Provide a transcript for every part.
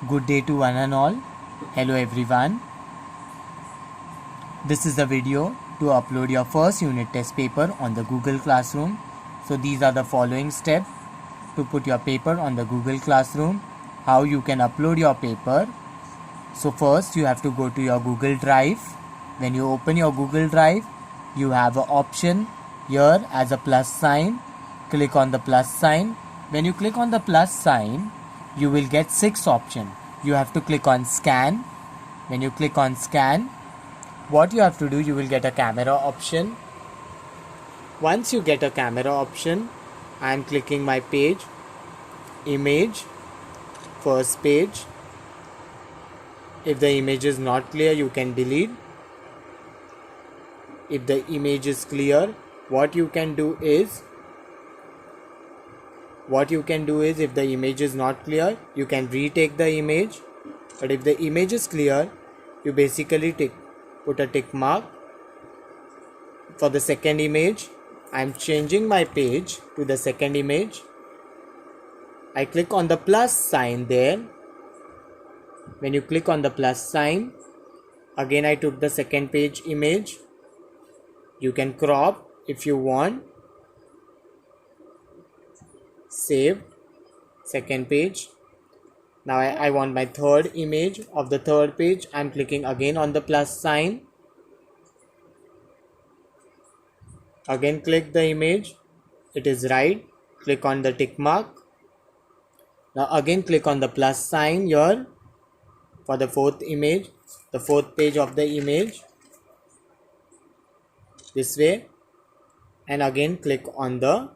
Good day to one and all. Hello everyone. This is the video to upload your first unit test paper on the Google Classroom. So these are the following steps to put your paper on the Google Classroom. How you can upload your paper. So first you have to go to your Google Drive. When you open your Google Drive, you have an option here as a plus sign. Click on the plus sign. When you click on the plus sign, you will get 6 options. You have to click on scan. When you click on scan, what you have to do, you will get a camera option. Once you get a camera option, I am clicking my page, image, first page. If the image is not clear, you can delete. If the image is clear, what you can do is if the image is not clear, you can retake the image. But if the image is clear, you basically put a tick mark. For the second image, I am changing my page to the second image. I click on the plus sign there. When you click on the plus sign, again I took the second page image. You can crop if you want. Save, second page. Now I want my third image of the third page. I'm clicking again on the plus sign. Again click the image. It is right. Click on the tick mark. Now again click on the plus sign here for the fourth image, the fourth page of the image. This way. And again click on the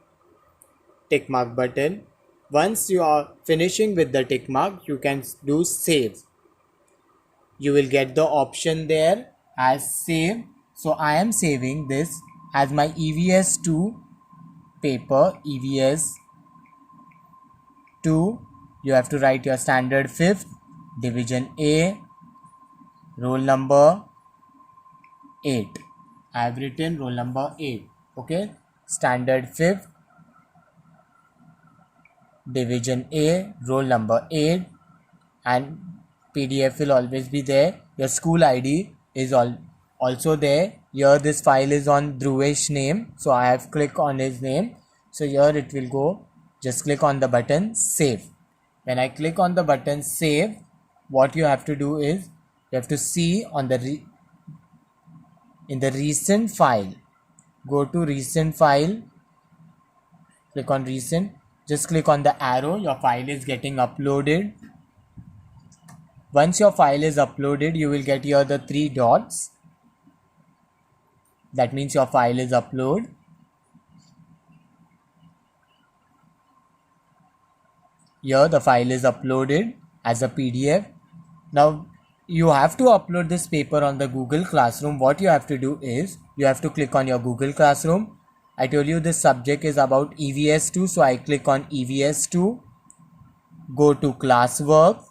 tick mark button. Once you are finishing with the tick mark, you can do save. You will get the option there as save. So I am saving this as my EVS2 paper. EVS2. You have to write your standard 5th, division A, roll number 8. I have written roll number 8. Okay, standard 5th, division A, roll number 8, and PDF will always be there. Your school ID is also there. Here this file is on Dhruvesh name, so I have clicked on his name. So here it will go. Just click on the button save. When I click on the button save, what you have to do is you have to see on the in the recent file. Go to recent file. Click on recent. Just click on the arrow. Your file is getting uploaded. Once your file is uploaded, you will get here the 3 dots. That means your file is uploaded. Here the file is uploaded as a PDF. Now you have to upload this paper on the Google Classroom. What you have to do is you have to click on your Google Classroom. I told you this subject is about EVS2, so I click on EVS2. Go to classwork.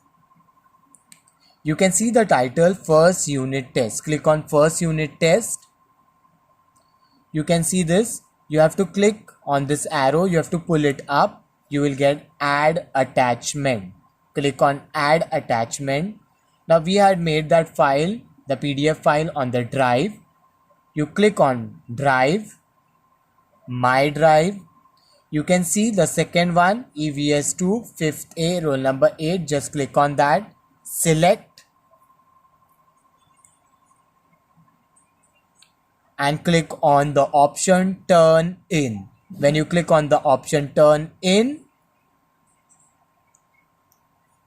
You can see the title first unit test. Click on first unit test. You can see this. You have to click on this arrow. You have to pull it up. You will get add attachment. Click on add attachment. Now we had made that file, the PDF file, on the drive. You click on drive, my drive. You can see the second one, EVS2 5th A, roll number 8. Just click on that. Select and click on the option turn in. When you click on the option turn in,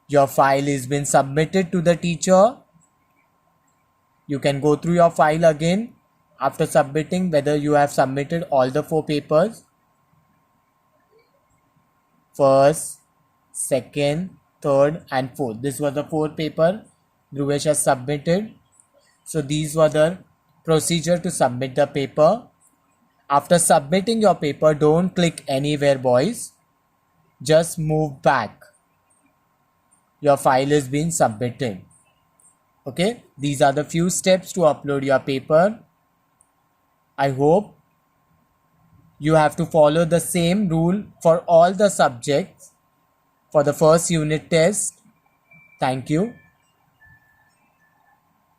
your file is been submitted to the teacher. You can go through your file again after submitting whether you have submitted all the 4 papers. First, second, third and fourth. This was the 4th paper Dhruvesh has submitted. So these were the procedure to submit the paper. After submitting your paper, don't click anywhere, boys. Just move back. Your file is being submitted. Okay, these are the few steps to upload your paper. I hope you have to follow the same rule for all the subjects for the first unit test. Thank you.